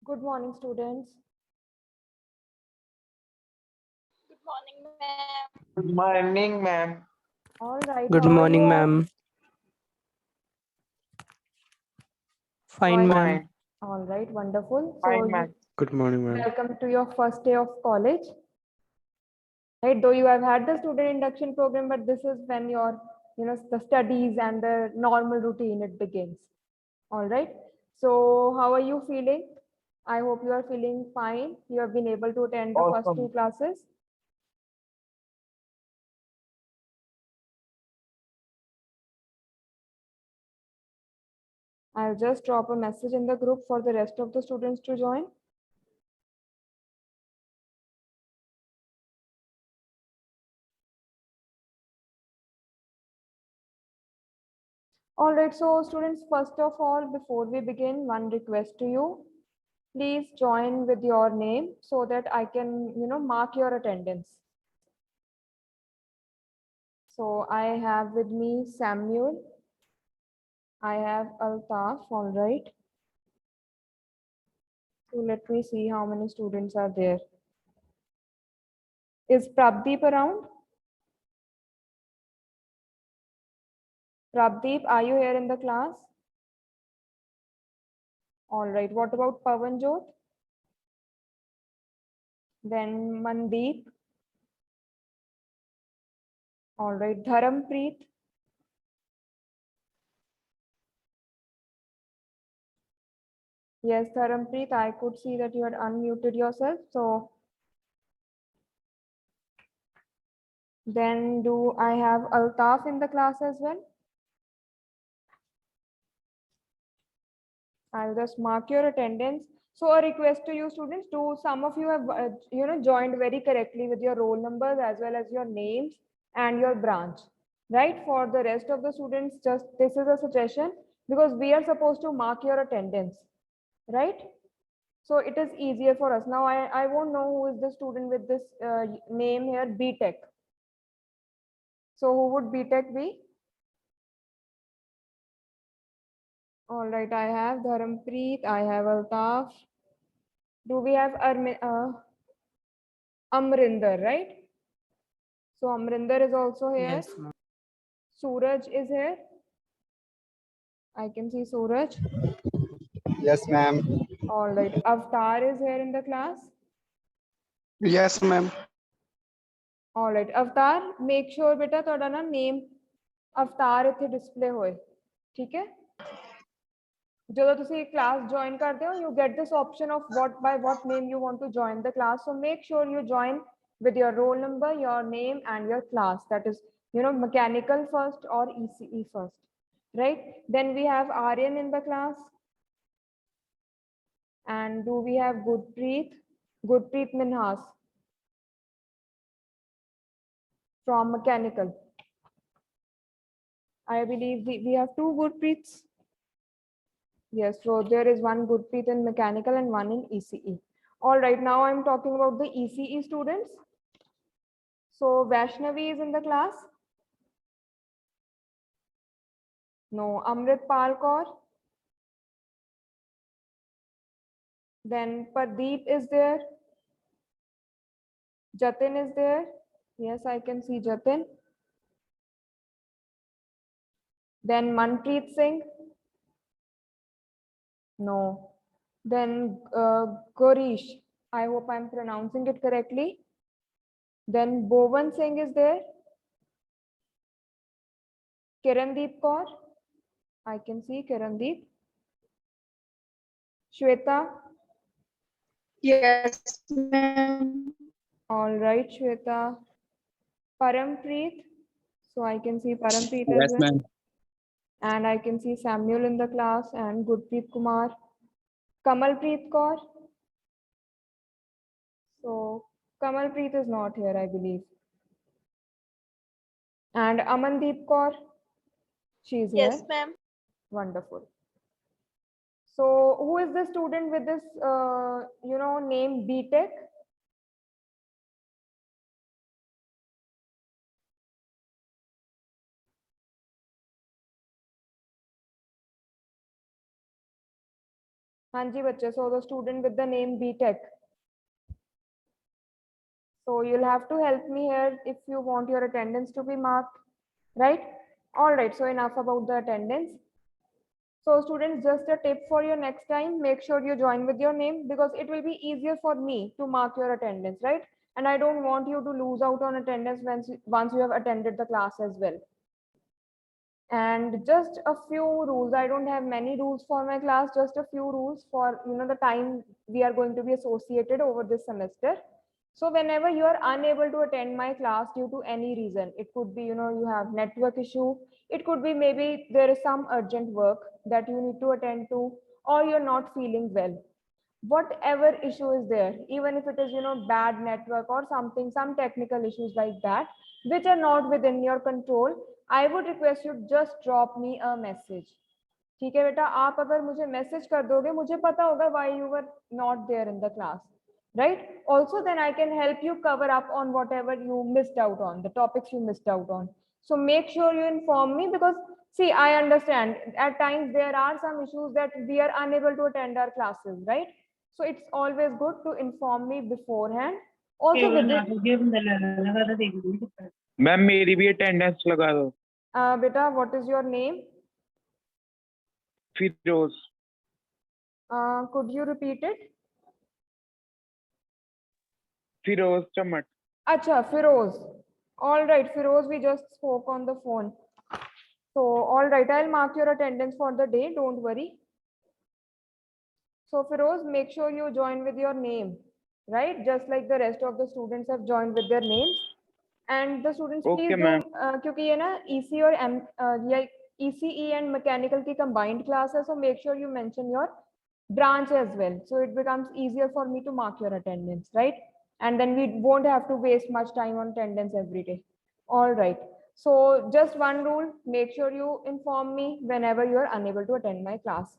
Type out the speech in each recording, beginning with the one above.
Good morning, students. Good morning, ma'am. Good morning, ma'am. All right, Good how are you morning, all? ma'am. Fine, Join. ma'am. Fine, All right, wonderful. fine, ma'am. Good morning, ma'am. Welcome to your first day of college. Right, though you have had the student induction program, but this is when your, the studies and the normal routine it begins. All right. So, how are you feeling? I hope you are feeling fine. You have been able to attend the first two Awesome. classes. I'll just drop a message in the group for the rest of the students to join. All right, so students, first of all, before we begin, one request to you. Please join with your name so that I can, mark your attendance. So I have with me Samuel. I have Altaf, all right. So let me see how many students are there. Is Prabdeep around? Prabdeep, are you here in the class? All right, what about Pavanjot? Then Mandeep. All right, Dharampreet. Yes, Dharampreet, I could see that you had unmuted yourself. So then do I have Altaf in the class as well? I'll just mark your attendance. So a request to you students, do some of you have joined very correctly with your roll numbers as well as your names and your branch, right? For the rest of the students, just this is a suggestion because we are supposed to mark your attendance, right? So it is easier for us. Now I won't know who is the student with this name here, BTech. So who would BTech be? All right, I have Dharampreet, I have Altaf. Do we have Amrinder, right? So Amrinder is also here. Yes, ma'am. Suraj is here. I can see Suraj. Yes, ma'am. All right, Avtar is here in the class. Yes, ma'am. All right, Avtar, make sure beta ਤੁਹਾਡਾ ਨਾ name Avtar ਇੱਥੇ display ਹੋਏ, ਠੀਕ ਹੈ? ਜਦੋਂ ਤੁਸੀਂ class join ਕਰਦੇ ਹੋ, you get this option of by what name you want to join the class. So make sure you join with your roll number, your name, and your class. That is, mechanical first or ECE first, right? Then we have Aryan in the class. And do we have Gurpreet? Gurpreet Minhas from mechanical. I believe we have two Gurpreets. Yes, so there is one Gurpreet in mechanical and one in ECE. All right, now I'm talking about the ECE students. So Vaishnavi is in the class. No, Amrit Palkor. Then Pradeep is there. Jatin is there. Yes, I can see Jatin. Then Manpreet Singh. No. Then Gorish. I hope I'm pronouncing it correctly. Then Bovan Singh is there. Kirandeep Kaur. I can see Kirandeep. Shweta. Yes, ma'am. All right, Shweta. Parampreet. So I can see Parampreet as Yes, well. ma'am. And I can see Samuel in the class and Gurpreet Kumar. Kamalpreet Kaur. So Kamalpreet is not here, I believe. And Amandeep Kaur. She's here. Yes, ma'am. Wonderful. So who is the student with this, name BTech? हाँ जी बच्चे, so the student with the name BTech. So you'll have to help me here if you want your attendance to be marked, right? All right, so enough about the attendance. So students, just a tip for your next time, make sure you join with your name because it will be easier for me to mark your attendance, right? And I don't want you to lose out on attendance once you have attended the class as well. And just a few rules. I don't have many rules for my class, just a few rules for the time we are going to be associated over this semester. So whenever you are unable to attend my class due to any reason, it could be you have network issue, it could be maybe there is some urgent work that you need to attend to, or you're not feeling well. Whatever issue is there, even if it is bad network or something, some technical issues like that which are not within your control, I would request you just drop me a message. ठीक है बेटा, आप अगर मुझे message कर दोगे, मुझे पता होगा why you were not there in the class, right? Also then I can help you cover up on whatever you missed out on, the topics you missed out on. So make sure you inform me because see, I understand at times there are some issues that we are unable to attend our classes, right? So it's always good to inform me beforehand. Also ma'am मेरी भी attendance लगा दो। beta, what is your name? Firoz. Could you repeat it? Firoz चमट। Acha, Firoz. All right, Firoz, we just spoke on the phone. So, all right, I'll mark your attendance for the day. Don't worry. So, Firoz, make sure you join with your name, right? Just like the rest of the students have joined with their names. And the students, Okay, please do, ma'am. क्योंकि ये ना EC और ECE and mechanical की combined class है, so make sure you mention your branch as well. So it becomes easier for me to mark your attendance, right? And then we won't have to waste much time on attendance every day. All right. So just one rule, make sure you inform me whenever you are unable to attend my class.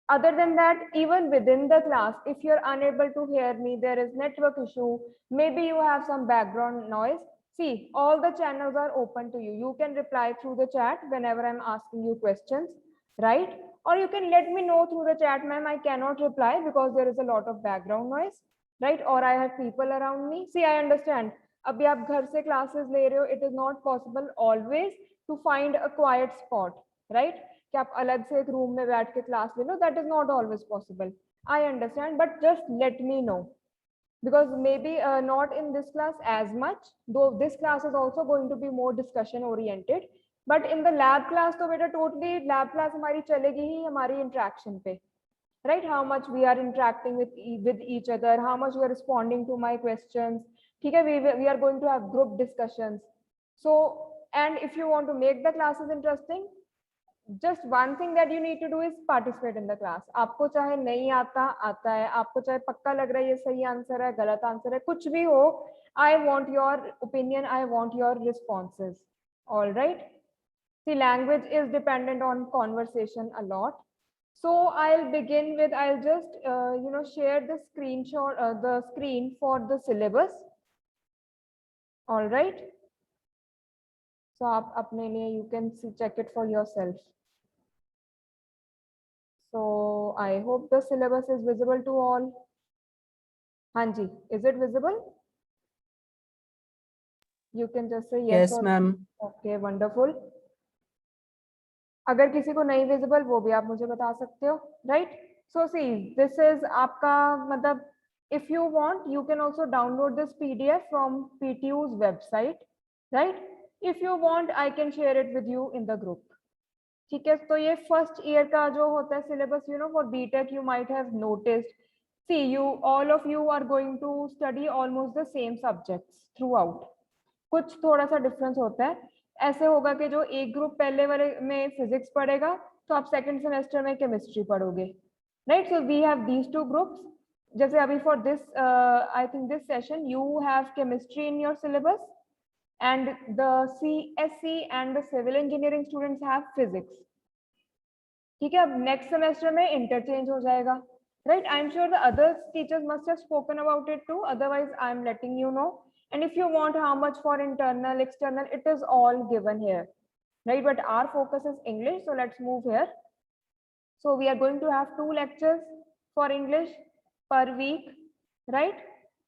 Other than that, even within the class, if you're unable to hear me, there is network issue, maybe you have some background noise, see, all the channels are open to you. You can reply through the chat whenever I'm asking you questions, right? Or you can let me know through the chat, ma'am, I cannot reply because there is a lot of background noise, right? Or I have people around me. See, I understand. अभी आप घर से classes ले रहे हो, it is not possible always to find a quiet spot, right? कि आप अलग से एक रूम में बैठ के क्लास ले लो, that is not always possible. I understand, but just let me know because maybe not in this class as much, though this class is also going to be more discussion oriented. But in the lab class, तो बेटा totally lab class हमारी चलेगी ही हमारी interaction पे, right? How much we are interacting with each other, how much we are responding to my questions. ठीक है, we are going to have group discussions. So, and if you want to make the classes interesting, just one thing that you need to do is participate in the class. आपको चाहे नहीं आता आता है, आपको चाहे पक्का लग रहा है ये सही आंसर है, गलत आंसर है, कुछ भी हो, I want your opinion, I want your responses. All right. See, language is dependent on conversation a lot. So I'll begin with, I'll just share the screenshot, the screen for the syllabus. All right. So आप अपने लिए you can check it for yourself. So I hope the syllabus is visible to all. Hanji, is it visible? You can just say yes. Yes, ma'am. Okay, wonderful. अगर किसी को नहीं visible वो भी आप मुझे बता सकते हो, right? So see, this is आपका मतलब, if you want, you can also download this PDF from PTU's website, right? If you want, I can share it with you in the group. ठीक है, तो ये फर्स्ट ईयर का जो होता है syllabus, for BTech you might have noticed, see, you all of you are going to study almost the same subjects throughout. कुछ थोड़ा सा डिफरेंस होता है, ऐसे होगा कि जो एक ग्रुप पहले वाले में फिजिक्स पढ़ेगा तो आप सेकंड सेमेस्टर में केमिस्ट्री पढ़ोगे, right? So we have these two groups. जैसे अभी for this I think this session you have chemistry in your syllabus and the CSE and the civil engineering students have physics. ठीक है, अब next semester में interchange हो जाएगा, right? I'm sure the other teachers must have spoken about it too, otherwise I'm letting you know. And if you want how much for internal, external, it is all given here, right? But our focus is English, so let's move here. So we are going to have 2 lectures, for English per week, right?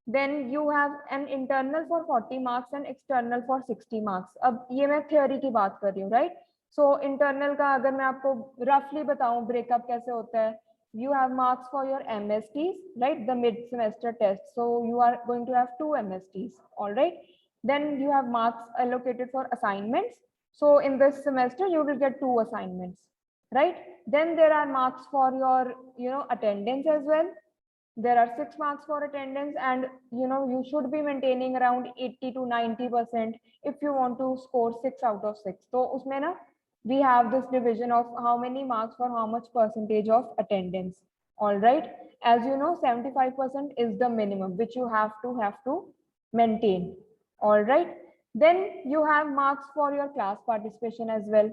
Then you have an internal for 40 marks and external for 60 marks. अब ये मैं theory की बात कर रही हूँ, right? So internal का अगर मैं आपको roughly बताऊँ breakup कैसे होता है, you have marks for your MSTs, right? The mid semester test. So you are going to have 2 MSTs, all right? Then you have marks allocated for assignments. So in this semester, you will get 2 assignments, right? Then there are marks for your, attendance as well. There are 6 marks for attendance, and you should be maintaining around 80 to 90% if you want to score 6 out of 6. So usme na, we have this division of how many marks for how much percentage of attendance. All right. As you know, 75% is the minimum which you have to maintain. All right. Then you have marks for your class participation as well.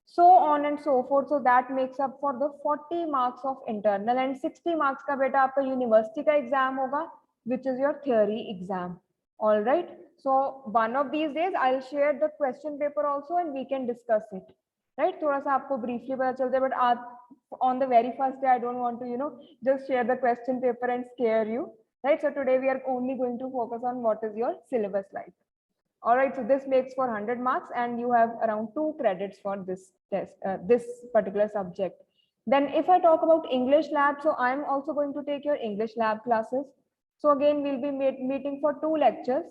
So on and so forth. So that makes up for the 40 marks of internal, and 60 marks का बेटा आपका university का exam होगा, which is your theory exam. All right. So one of these days I'll share the question paper also, and we can discuss it. Right. थोड़ा सा आपको briefly पता चलता है, but आज on the very first day I don't want to just share the question paper and scare you. Right. So today we are only going to focus on what is your syllabus like. All right, so this makes for 100 marks, and you have around 2 credits for this test, this particular subject. Then if I talk about English lab, so I'm also going to take your English lab classes. So again, we'll be meeting for 2 lectures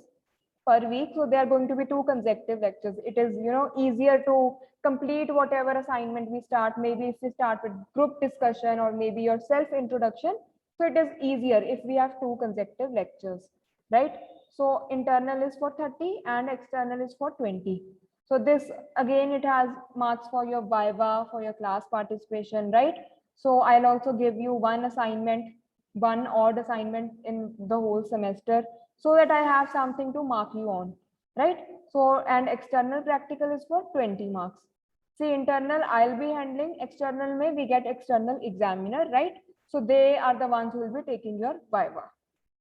per week. So there are going to be 2 consecutive lectures. It is, easier to complete whatever assignment we start. Maybe if we start with group discussion or maybe your self introduction. So it is easier if we have 2 consecutive lectures, right? So internal is for 30 and external is for 20. So this again, it has marks for your viva, for your class participation, right? So I'll also give you one odd assignment in the whole semester, so that I have something to mark you on, right? So, and external practical is for 20 marks. See, internal I'll be handling, external may we get external examiner, right? So they are the ones who will be taking your viva.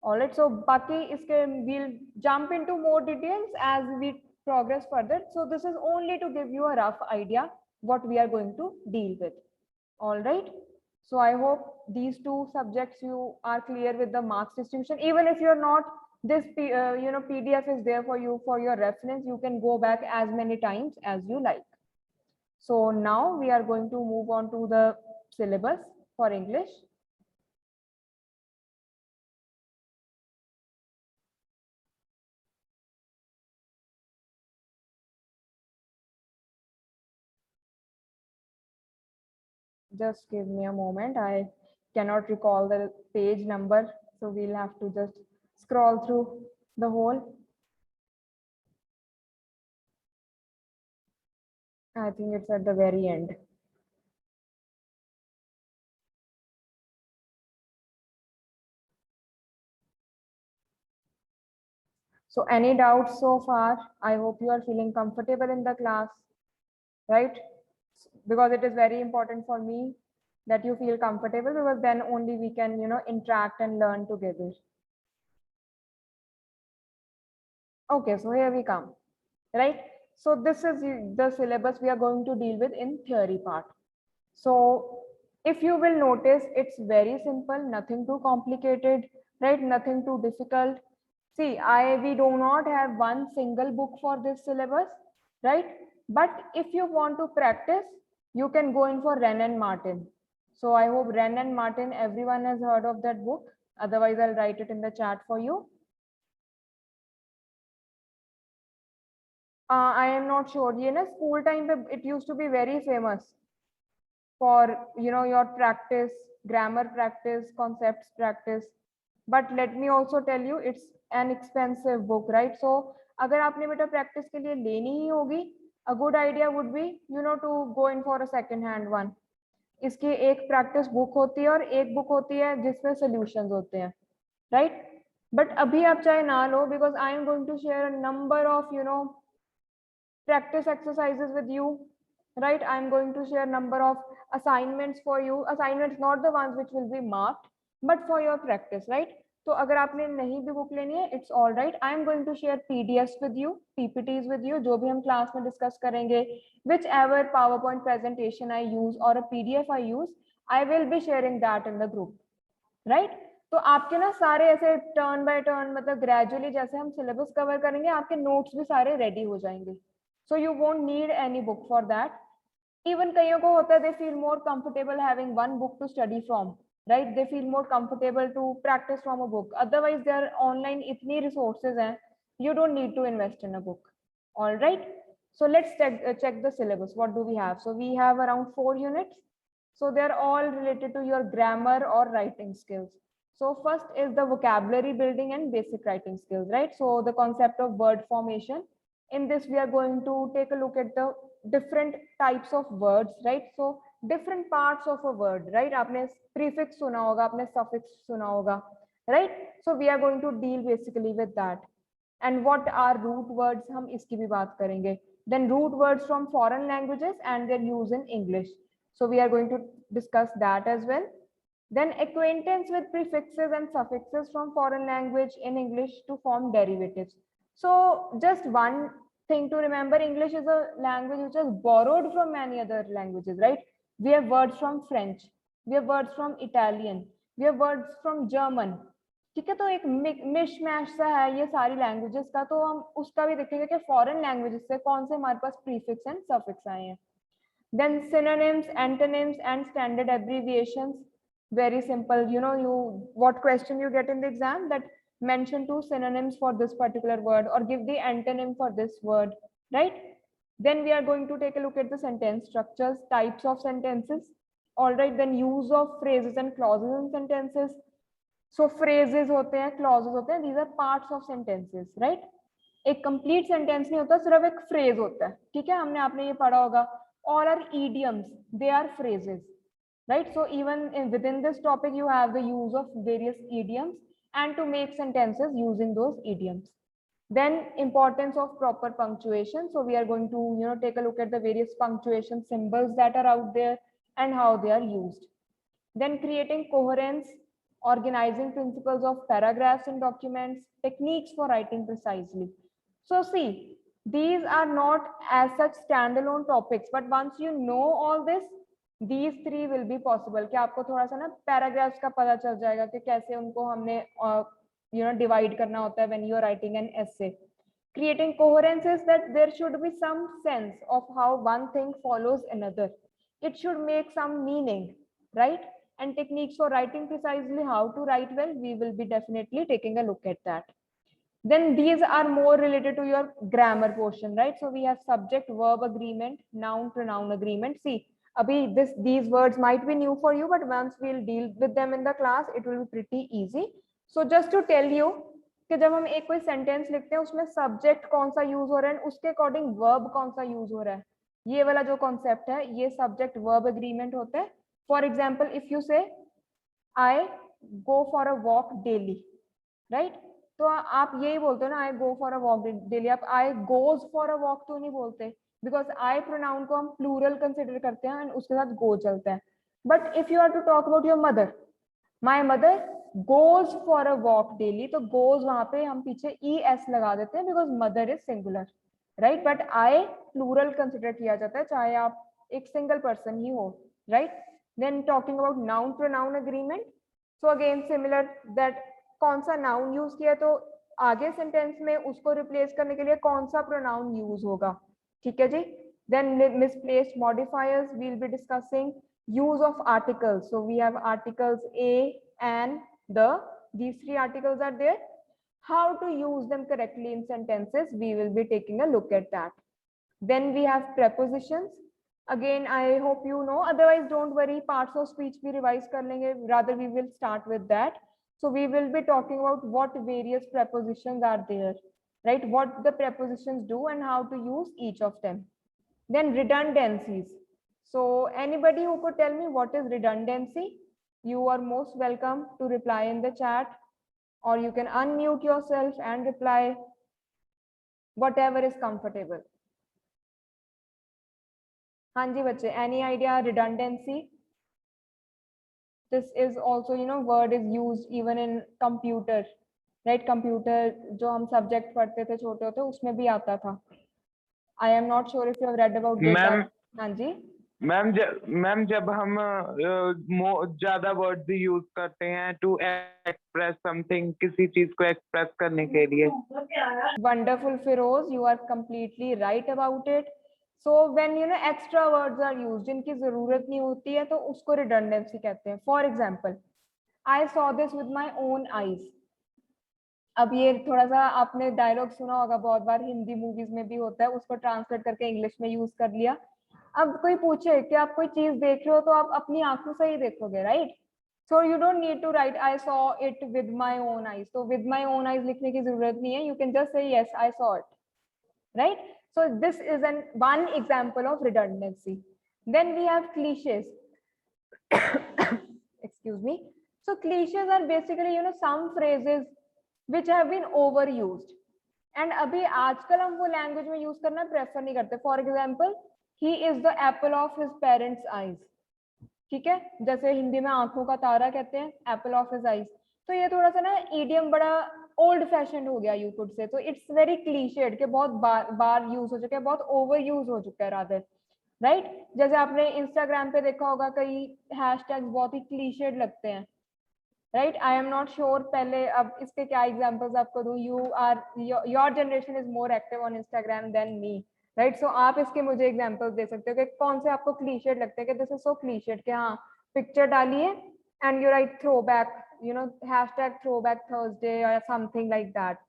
All right, so Baki we'll jump into more details as we progress further. So this is only to give you a rough idea what we are going to deal with. All right. So I hope these 2 subjects you are clear with the marks distribution. Even if you're not, this PDF is there for you for your reference. You can go back as many times as you like. So now we are going to move on to the syllabus for English. Just give me a moment. I cannot recall the page number, so we'll have to just scroll through the whole. I think it's at the very end. So any doubts so far? I hope you are feeling comfortable in the class, right? Because it is very important for me that you feel comfortable, because then only we can, interact and learn together. Okay, so here we come, right? So this is the syllabus we are going to deal with in theory part. So if you will notice, it's very simple, nothing too complicated, right? Nothing too difficult. See, we do not have one single book for this syllabus, right? But if you want to practice, you can go in for Wren and Martin. So I hope Wren and Martin, everyone has heard of that book. Otherwise, I'll write it in the chat for you. I am not sure. School time, it used to be very famous for, your practice, grammar practice, concepts practice. But let me also tell you, it's an expensive book, right? So अगर आपने बेटा practice के लिए लेनी ही होगी, a good idea would be, to go in for a second hand one. इसकी एक practice book होती है और एक book होती है जिसमें solutions होते हैं, right? But अभी आप चाहे ना लो, because I am going to share a number of, practice exercises with you, right? I'm going to share number of assignments for you. Assignments not the ones which will be marked, but for your practice, right? So अगर आपने नहीं भी book लेनी है, it's all right. I'm going to share PDFs with you, PPTs with you, जो भी हम class में discuss करेंगे, whichever PowerPoint presentation I use or a PDF I use, I will be sharing that in the group. Right तो आपके ना सारे ऐसे टर्न बाय टर्न मतलब ग्रेजुअली जैसे हम सिलेबस कवर करेंगे आपके नोट्स भी सारे रेडी हो जाएंगे so you won't need any book for that even कईयों को होता है they feel more comfortable having one book to study from right they feel more comfortable to practice from a book otherwise there online इतनी resources हैं you don't need to invest in a book all right so let's check the syllabus what do we have so we have around 4 units so they're all related to your grammar or writing skills so first is the vocabulary building and basic writing skills right so the concept of word formation in this we are going to take a look at the different types of words right so different parts of a word right आपने prefix सुना होगा आपने suffix सुना होगा right so we are going to deal basically with that and what are root words हम इसकी भी बात करेंगे then root words from foreign languages and their use in English so we are going to discuss that as well then acquaintance with prefixes and suffixes from foreign language in English to form derivatives so just one thing to remember English is a language which is borrowed from many other languages right we have words from French we have words from Italian we have words from German ठीक है तो एक मिश mash सा है ये सारी languages का तो हम उसका भी देखेंगे कि फॉरेन लैंग्वेजेस से कौन से हमारे पास प्रीफिक्स एंड सफिक्स आए हैं then synonyms antonyms and standard abbreviations very simple you know you what question you get in the exam that mention two synonyms for this particular word or give the antonym for this word right then we are going to take a look at the sentence structures types of sentences all right then use of phrases and clauses in sentences so phrases होते हैं clauses होते हैं these are parts of sentences right एक complete sentence नहीं होता सिर्फ एक phrase होता है ठीक है हमने आपने ये पढ़ा होगा all are idioms they are phrases right so even within this topic you have the use of various idioms and to make sentences using those idioms then importance of proper punctuation so we are going to take a look at the various punctuation symbols that are out there and how they are used then creating coherence organizing principles of paragraphs in documents, techniques for writing precisely. So see, these are not as such standalone topics, but once you know all this, these three will be possible. कि आपको थोड़ा सा ना paragraphs का पता चल जाएगा कि कैसे उनको हमने divide करना होता है when you are writing an essay. Creating coherence is that there should be some sense of how one thing follows another. It should make some meaning, right? And techniques for writing precisely how to write well, we will be definitely taking a look at that. Then these are more related to your grammar portion, right? So we have subject verb agreement, noun pronoun agreement. See, abhi these words might be new for you, but once we'll deal with them in the class, it will be pretty easy. So just to tell you कि जब हम एक कोई sentence लिखते हैं उसमें subject कौन सा यूज हो रहा है उसके अकॉर्डिंग वर्ब कौन सा यूज हो रहा है ये वाला जो कॉन्सेप्ट है ये सब्जेक्ट वर्ब एग्रीमेंट होता है For example, if you say, I go for a walk daily, right? तो आप यही बोलते हो ना I go for a walk daily आप I goes for a walk तो नहीं बोलते because I pronoun को हम plural consider करते हैं and उसके साथ go चलता है but if you are to talk about your mother my mother goes for a walk daily तो goes वहाँ पे हम पीछे es लगा देते हैं because mother is singular right but I plural consider किया जाता है चाहे आप एक single person ही हो right then talking about noun pronoun agreement so again similar that कौन सा noun use किया तो आगे sentence में उसको replace करने के लिए कौन सा pronoun use होगा ठीक है जी then misplaced modifiers we'll be discussing use of articles so we have articles a and the these three articles are there how to use them correctly in sentences we will be taking a look at that then we have prepositions again I hope you know otherwise don't worry parts of speech we revise kar lenge rather we will start with that so we will be talking about what various prepositions are there right what the prepositions do and how to use each of them then redundancies so anybody who could tell me what is redundancy you are most welcome to reply in the chat or you can unmute yourself and reply whatever is comfortable हाँ जी बच्चे any idea redundancy this is also word is used even in computer right computer जो हम subject पढ़ते थे छोटे होते उसमें भी आता था I am not sure if you have read about this ma'am हाँ जी मैम जब हम ज्यादा वर्ड्स यूज करते हैं टू एक्सप्रेस समथिंग, किसी चीज को एक्सप्रेस करने के लिए। Wonderful, Firoz. You are completely right about it. So when extra words are used जिनकी जरूरत नहीं होती है तो उसको redundancy कहते हैं. For example, I saw this with my own eyes. अब ये थोड़ा सा आपने डायलॉग सुना होगा, बहुत बार हिंदी मूवीज में भी होता है, उसको ट्रांसलेट करके इंग्लिश में यूज कर लिया. अब कोई पूछे कि आप कोई चीज देख रहे हो तो आप अपनी आंखों से ही देखोगे, right? So you don't need to write I saw it with my own eyes. तो विद माई ओन आईज लिखने की जरूरत नहीं है. You can just say yes I saw it, right? So this is one example of redundancy. Then we have cliches. Excuse me. So cliches are basically some phrases which have been overused. And अभी आजकल हम वो language में use करना prefer नहीं करते. For example, he is the Apple of his parents eyes. ठीक है, जैसे हिंदी में आंखों का तारा कहते हैं, एप्पल ऑफ हिज आईज. तो ये थोड़ा सा ना ईडियम बड़ा ओल्ड फैशन हो गया यू कुड से. तो इट्स वेरी क्लीशेड के बहुत बार यूज हो चुका है, बहुत ओवर यूज हो चुका है रादर, राइट? जैसे आपने इंस्टाग्राम पे देखा होगा कई हैशटैग्स बहुत ही क्लीशेड लगते हैं, right? I am not sure पहले अब इसके क्या एग्जांपल्स आपको दूं. Your generation is more active on Instagram than me, right? So आप इसके मुझे एग्जांपल्स दे सकते हो कि कौन से आपको क्लीशेड लगते हैं कि दिस इज सो क्लीशेड कि हाँ पिक्चर डालिए and you write throwback, hashtag throwback Thursday or something like that.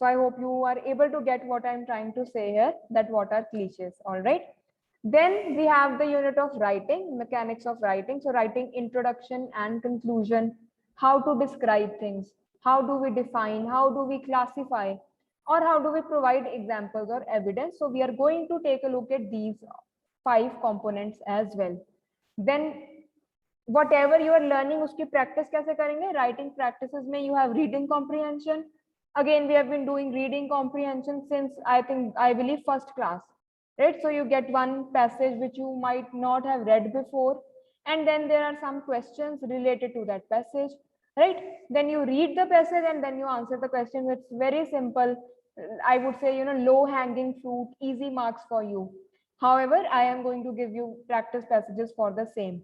So I hope you are able to get what I'm trying to say here, that what are cliches. All right, then we have the unit of writing, mechanics of writing. So writing introduction and conclusion, how to describe things, how do we define, how do we classify, or how do we provide examples or evidence. So we are going to take a look at these 5 components as well. Then whatever you are learning उसकी practice कैसे करेंगे? Writing practices में you have reading comprehension. Again we have been doing reading comprehension since I believe first class, right? So you get one passage which you might not have read before, and then there are some questions related to that passage, right? Then you read the passage and then you answer the question. It's very simple. I would say low hanging fruit, easy marks for you. However, I am going to give you practice passages for the same.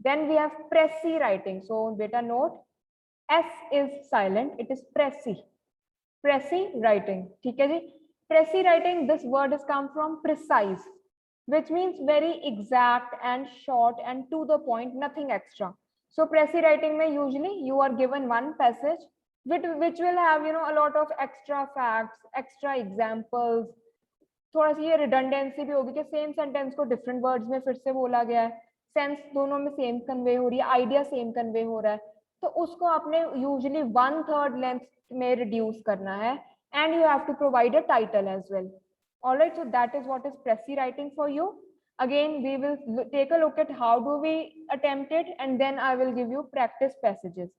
Then we have pressy writing. So beta note, S is silent, it is pressy. Pressy writing. ठीक है जी? Pressy writing, this word has come from precise, which means very exact and short and to the point, nothing extra. So pressy writing में usually you are given one passage which will have a lot of extra facts, extra examples. थोड़ा सी ये redundancy भी होगी कि same sentence को different words में फिर से बोला गया है, सेंस दोनों में सेम कन्वे हो रही है, आइडिया सेम कन्वे हो रहा है, तो उसको आपने यूजुअली 1/3 लेंथ में रिड्यूस करना है. And you have to provide a title as well. Alright, so that is what is precis writing for you. Again we will take a look at how do we attempt it and then I will give you practice passages.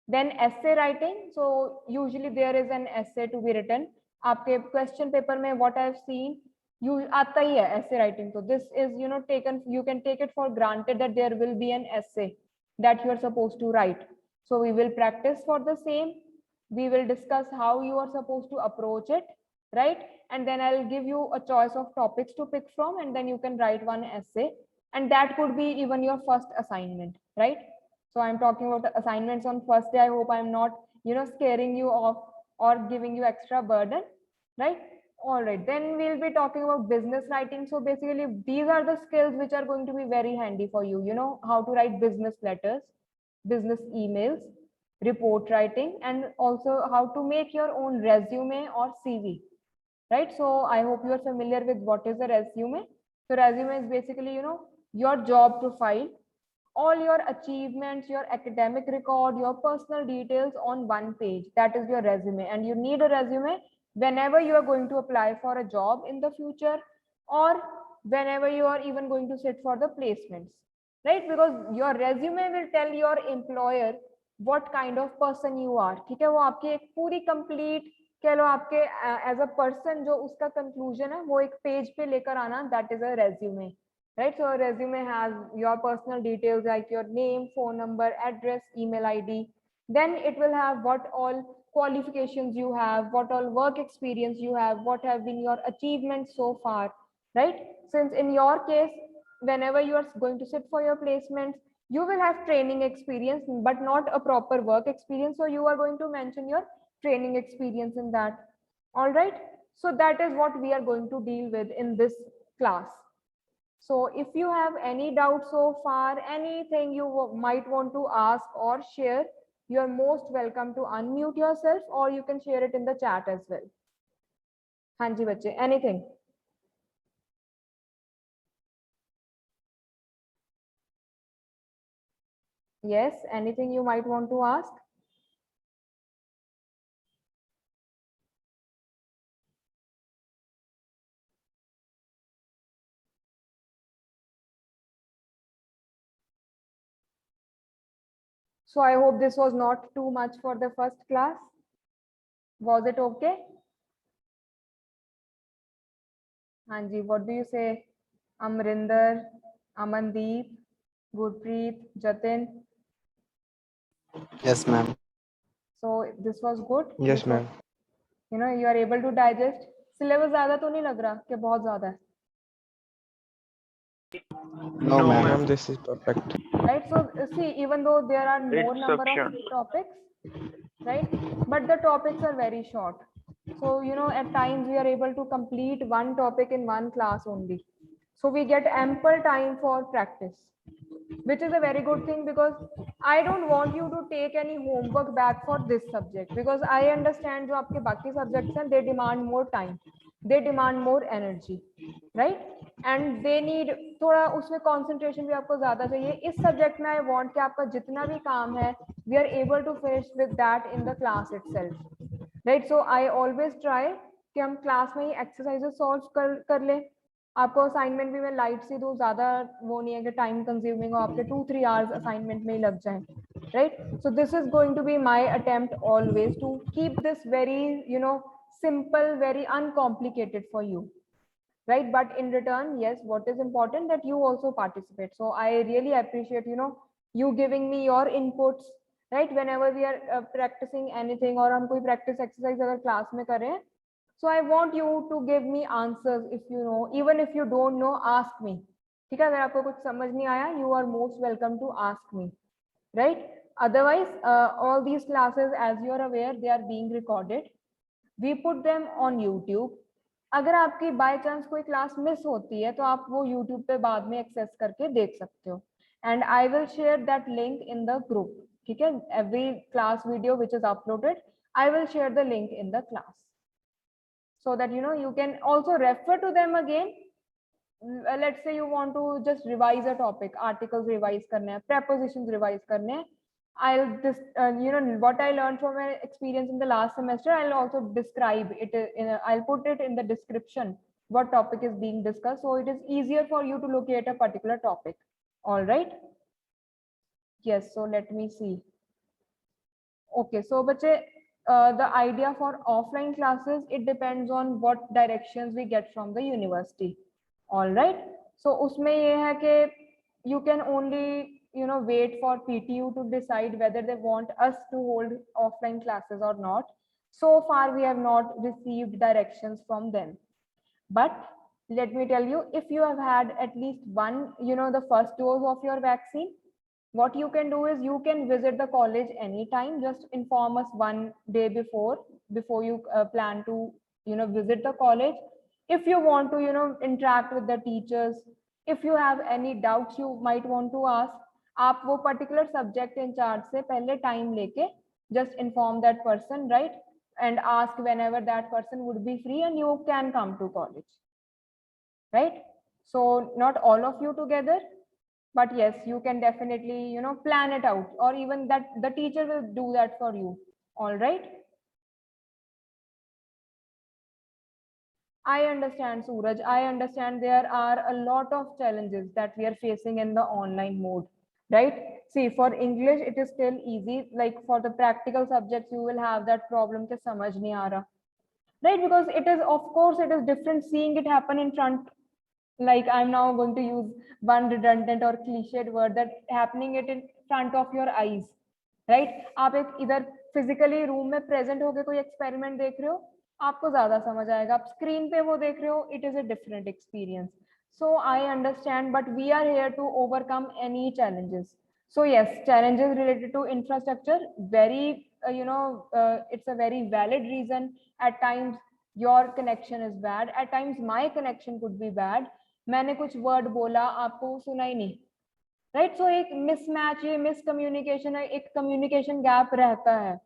Then essay writing. So usually there is an essay to be written. आपके question paper में what I have seen you आता ही है essay writing. So this is taken, you can take it for granted that there will be an essay that you are supposed to write. So we will practice for the same. We will discuss how you are supposed to approach it, right? And then I'll give you a choice of topics to pick from, and then you can write one essay, and that could be even your first assignment, right? So I'm talking about assignments on first day. I hope I'm not scaring you off or giving you extra burden, right? All right, then we'll be talking about business writing. So basically these are the skills which are going to be very handy for you. How to write business letters, business emails, report writing, and also how to make your own resume or CV, right? So I hope you are familiar with what is a resume. So resume is basically your job profile, all your achievements, your academic record, your personal details on one page. That is your resume. And you need a resume whenever you are going to apply for a job in the future, or whenever you are even going to sit for the placements, right? Because your resume will tell your employer what kind of person you are. ठीक है, वो आपकी एक पूरी complete कह लो आपके as a person जो उसका conclusion है वो एक पेज पे लेकर आना, that is a resume, right? So a resume has your personal details like your name, phone number, address, email ID. Then it will have what all qualifications you have, what all work experience you have, what have been your achievements so far, right? Since in your case whenever you are going to sit for your placements, you will have training experience, but not a proper work experience. So you are going to mention your training experience in that. All right. So that is what we are going to deal with in this class. So if you have any doubt so far, anything you might want to ask or share, you are most welcome to unmute yourself, or you can share it in the chat as well. Hanji bache, anything? Yes, anything you might want to ask? So I hope this was not too much for the first class. Was it okay? Hanji, what do you say? Amrinder, Amandeep, Gurpreet, Jatin. Yes, ma'am. So this was good. Yes, This was- ma'am. You know, you are able to digest. Syllabus ज़्यादा तो नहीं लग रहा कि बहुत ज़्यादा है, No, ma'am. Ma'am, this is perfect. right? So see, even though there are more It's number of sufficient. topics, right? But the topics are very short. So you know, at times we are able to complete one topic in one class only. So we get ample time for practice, which is a very good thing, because I don't want you to take any homework back for this subject, because I understand जो आपके बाकी subjects हैं, they demand more time, they demand more energy, right? And they need थोड़ा उसमें concentration भी आपको ज़्यादा चाहिए. इस subject में I want कि आपका जितना भी काम है, we are able to finish with that in the class itself, right? So I always try कि हम class में ही exercises solve कर लें. आपको असाइनमेंट भी मैं लाइट से दूं, ज्यादा वो नहीं है कि टाइम कंज्यूमिंग हो, आपके 2-3 आवर्स असाइनमेंट में ही लग जाए, right? So this is going to be my attempt always to keep this very simple, very uncomplicated for you, right? But in return, yes, what is important that you also participate. So I really appreciate you giving me your inputs, right? Whenever we are practicing anything, or हम कोई practice exercise अगर class में करें, so I want you to give me answers. If you know, even if you don't know, ask me. ठीक है, अगर आपको कुछ समझ नहीं आया, you are most welcome to ask me, right? Otherwise, all these classes, as you are aware, they are being recorded. We put them on YouTube. अगर आपकी बाय चांस कोई क्लास मिस होती है, तो आप वो YouTube पे बाद में एक्सेस करके देख सकते हो. And I will share that link in the group. ठीक है, every class video which is uploaded, I will share the link in the class, so that you can also refer to them again. Let's say you want to just revise a topic, articles revise karne hai, prepositions revise karne hai. I'll just what I learned from my experience in the last semester, I'll also describe it I'll put it in the description what topic is being discussed, so it is easier for you to locate a particular topic. All right. Yes, so let me see. Okay, so bache, the idea for offline classes, it depends on what directions we get from the university. All right. So usme ye hai कि you can only wait for PTU to decide whether they want us to hold offline classes or not. So far we have not received directions from them. But let me tell you, if you have had at least one, the first dose of your vaccine, what you can do is you can visit the college anytime. Just inform us one day before you plan to visit the college. If you want to interact with the teachers, if you have any doubts you might want to ask, आप वो particular subject in charge से पहले time लेके just inform that person, right? And ask whenever that person would be free, and you can come to college, right? So not all of you together, but yes, you can definitely plan it out, or even that the teacher will do that for you. All right. I understand, Suraj. I understand there are a lot of challenges that we are facing in the online mode, right? See, for English, it is still easy. Like for the practical subjects, you will have that problem ke samajh nahi aa raha, right? Because it is, of course, it is different seeing it happen in front. Like I'm now going to use one redundant or cliched word, that happening it in front of your eyes, right? आप एक इधर physically room में present होके कोई experiment देख रहे हो, आपको ज़्यादा समझ आएगा. आप screen पे वो देख रहे हो, it is a different experience. So I understand, but we are here to overcome any challenges. So yes, challenges related to infrastructure, very, it's a very valid reason. At times your connection is bad. At times my connection could be bad. मैंने कुछ word बोला, आपको सुना ही नहीं. Right? So एक mismatch, ये miscommunication है, एक communication gap रहता है.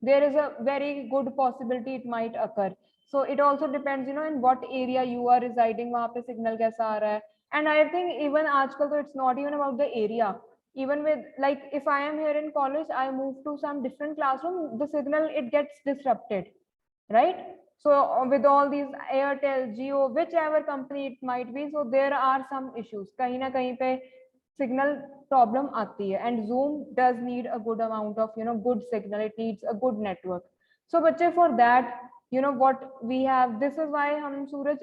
There is a very good possibility it might occur. So it also depends, in what area you are residing, वहाँ पे signal कैसा आ रहा है. And I think even आजकल तो it's not even about the area. Even with, like, if I am here in college, I move to some different classroom, the signal, it gets disrupted, right? So with all these Airtel, Jio, whichever company it might be, so there are some issues. कहीं ना कहीं पे signal problem आती है, and Zoom does need a good amount of good signal. It needs a good network. So बच्चे, for that, what we have, this is why हम सूरज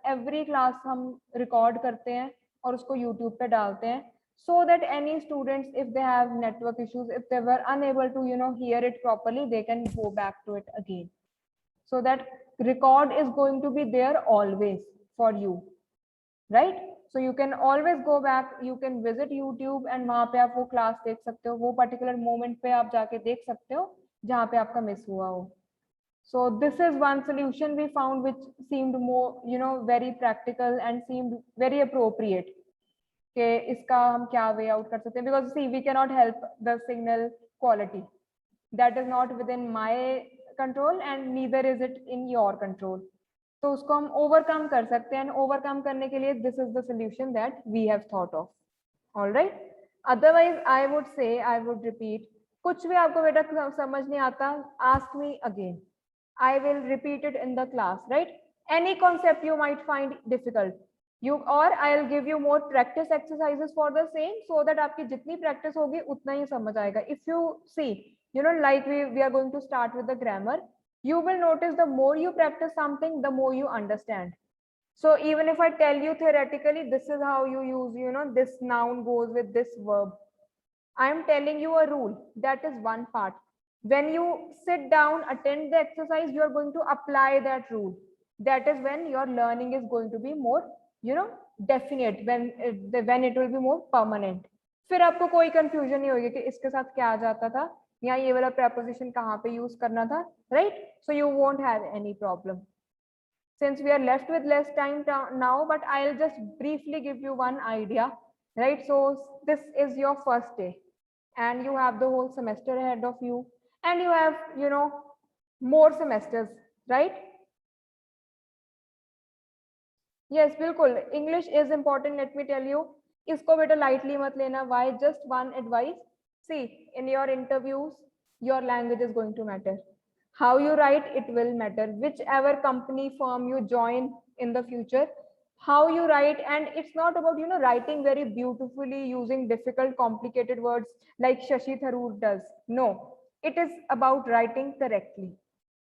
every class हम record करते हैं और उसको YouTube पे डालते हैं, so that any students, if they have network issues, if they were unable to hear it properly, they can go back to it again. So that record is going to be there always for you, right? So you can always go back, you can visit YouTube and वहाँ पे आप वो class देख सकते हो, वो particular moment पे आप जाके देख सकते हो जहाँ पे आपका miss हुआ हो. So this is one solution we found which seemed more, very practical and seemed very appropriate. कि इसका हम क्या way out कर सकते हैं, because see, we cannot help the signal quality. That is not within my control and neither is it in your control. तो उसको हम overcome कर सकते हैं, and overcome करने के लिए this is the solution that we have thought of. All right. Otherwise, I would say, I would repeat, कुछ भी आपको बेटा समझ नहीं आता, ask me again. I will repeat it in the class, right? Any concept you might find difficult, or I'll give you more practice exercises for the same, so that आपकी जितनी practice होगी उतना ही समझ आएगा. If you see, like we are going to start with the grammar, you will notice the more you practice something, the more you understand. So even if I tell you theoretically, this is how you use, this noun goes with this verb, I am telling you a rule. That is one part. When you sit down, attend the exercise, you are going to apply that rule. That is when your learning is going to be more, definite, when it will be more permanent. फिर आपको कोई confusion नहीं होगी कि इसके साथ क्या आ जाता था, या ये वाला preposition कहाँ पे use करना था, right? So you won't have any problem. Since we are left with less time now, but I'll just briefly give you one idea, right? So this is your first day and you have the whole semester ahead of you, and you have, more semesters, right? Yes, bilkul. English is important. Let me tell you, isko beta lightly mat lena. Why? Just one advice. See, in your interviews, your language is going to matter. How you write, it will matter. Whichever company firm you join in the future, how you write, and it's not about writing very beautifully using difficult, complicated words like Shashi Tharoor does. No, it is about writing correctly,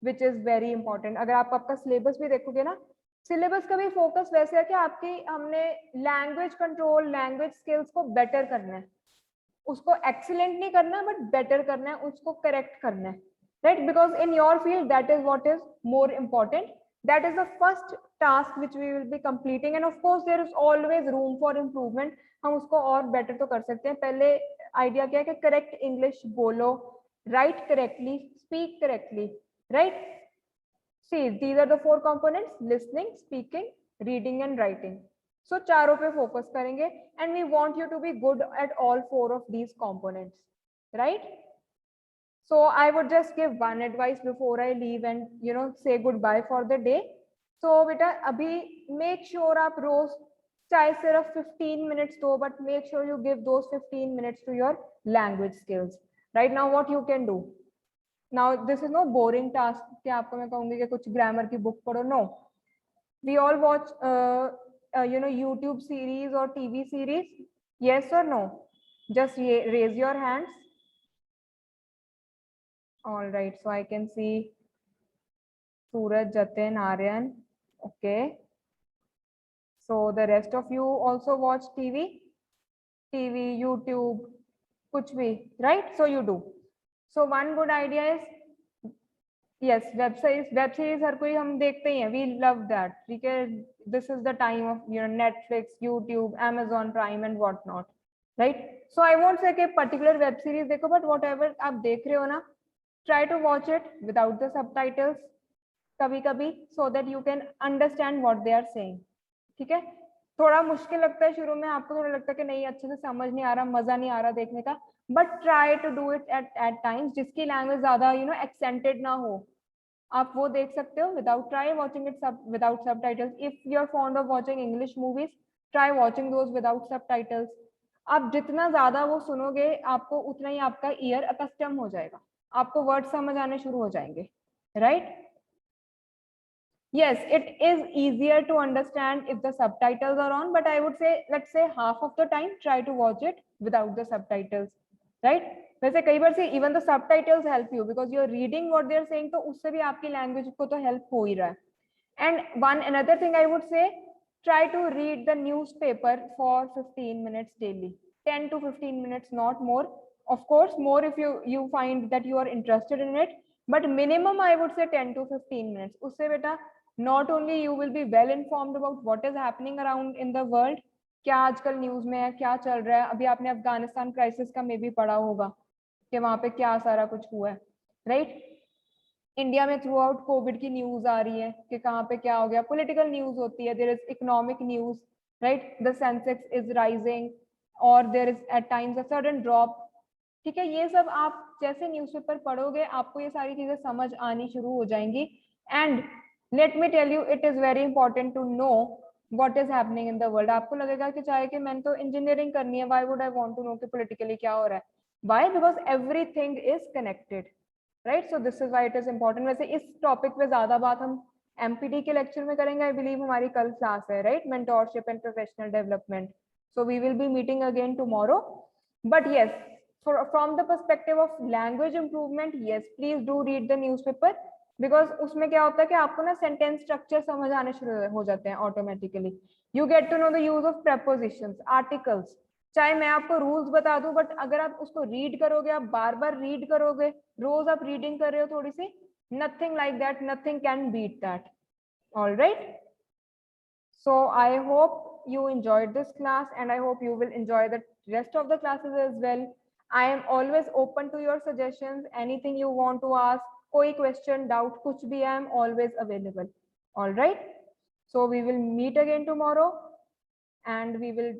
which is very important. अगर आप आपका syllabus भी देखोगे ना, syllabus का भी focus वैसे है कि आपकी हमने language control, language skills को better करना है, उसको excellent नहीं करना but better करना है, उसको correct करना है, right? Because in your field, that is what is more important. That is the first task which we will be completing, and of course there is always room for improvement. हम उसको और better तो कर सकते हैं. पहले idea क्या है कि correct English बोलो, write correctly, speak correctly, right? See, these are the 4 components: listening, speaking, reading and writing. So चारों पे focus करेंगे, and we want you to be good at all 4 of these components, right? So I would just give one advice before I leave and say goodbye for the day. So beta, abhi make sure आप रोज चाहे सिर्फ 15 minutes दो, but make sure you give those 15 minutes to your language skills. Right now, what you can do? Now, this is no boring task कि आपको मैं कहूँगी कि कुछ grammar की book पढ़ो. No, we all watch YouTube series or TV series. Yes or no? Just raise your hands. All right, so I can see Suraj, Jatin, Aryan. Okay. So the rest of you also watch TV, YouTube, kuch bhi, right? So you do. So one good idea is yes, web series हर कोई हम देखते ही हैं, we love that, ठीक है, this is the time of Netflix, YouTube, amazon prime and what not, right? So I won't say कि particular web series देखो, but whatever आप देख रहे हो ना, try to watch it without the subtitles कभी कभी, so that you can understand what they are saying, ठीक है? थोड़ा मुश्किल लगता है शुरू में, आपको थोड़ा लगता है कि नहीं अच्छे से समझ नहीं आ रहा, मजा नहीं आ रहा देखने का, but try to do it at times, जिसकी लैंग्वेज ज्यादा एक्सेंटेड ना हो, आप वो देख सकते हो without, try watching it without subtitles. If you are fond of watching English movies, try watching those without subtitles. आप जितना ज्यादा वो सुनोगे, आपको उतना ही आपका ईयर अकस्टम हो जाएगा, आपको वर्ड समझ आने शुरू हो जाएंगे, right? Yes, it is easier to understand if the subtitles are on, but I would say, let's say half of the time, try to watch it without the subtitles, right? वैसे कई बार से even the subtitles help you because you're reading what they're saying, तो उससे भी आपकी language को तो help हो ही रहा है. And one another thing I would say, try to read the newspaper for 15 minutes daily, 10 to 15 minutes, not more. Of course, more if you find that you are interested in it, but minimum I would say 10 to 15 minutes. उससे बेटा not only you will be well informed about what is happening around in the world, क्या आजकल news में है, क्या चल रहा है, अभी आपने अफगानिस्तान क्राइसिस का मे भी पढ़ा होगा कि वहां पे क्या सारा कुछ हुआ है, राइट? इंडिया में थ्रू आउट कोविड की न्यूज आ रही है कि कहाँ पे क्या हो गया, पॉलिटिकल न्यूज होती है, there is economic news, right? The sensex is rising और there is at times a sudden drop, ठीक है? ये सब आप जैसे न्यूज़पेपर पढ़ोगे, आपको ये सारी चीजें समझ आनी शुरू हो जाएंगी। And let me tell you, it is very important to know what is happening in the world. आपको लगेगा कि चाहे कि मैंने तो इंजीनियरिंग करनी है, why would I want to know कि पॉलिटिकली क्या हो रहा है? Why? Because everything is connected, right? So this is why it is important. वैसे इस टॉपिक पे ज्यादा बात हम एमपीटी के लेक्चर में करेंगे, आई बिलीव हमारी कल क्लास है, right? Mentorship and professional development. So we will be meeting again tomorrow, but yes, from the perspective of language improvement, yes, please do read the newspaper, because उसमें क्या होता है कि आपको ना सेंटेंस स्ट्रक्चर समझ आने शुरू हो जाते हैं automatically. You get to know the use of prepositions, articles. चाहे मैं आपको रूल्स बता दूं, बट अगर आप उसको रीड करोगे, आप बार बार रीड करोगे, रोज आप रीडिंग कर रहे हो थोड़ी सी, nothing like that, nothing can beat that. All right, so I hope you enjoyed this class, and I hope you will enjoy the rest of the classes as well. I am always open to your suggestions, anything you want to ask, koi question, doubt, kuch bhi, I am always available. All right, so we will meet again tomorrow and we will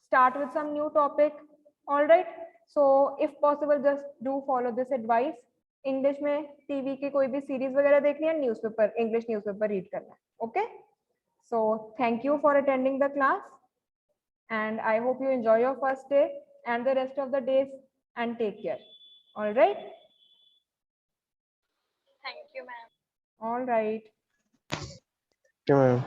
start with some new topic. All right, so if possible, just do follow this advice. English में TV की कोई भी series वगैरह देखनी है, newspaper, English newspaper read करना है, okay? So thank you for attending the class, and I hope you enjoy your first day and the rest of the days, and take care. All right? Thank you, ma'am. All right. Okay, ma'am.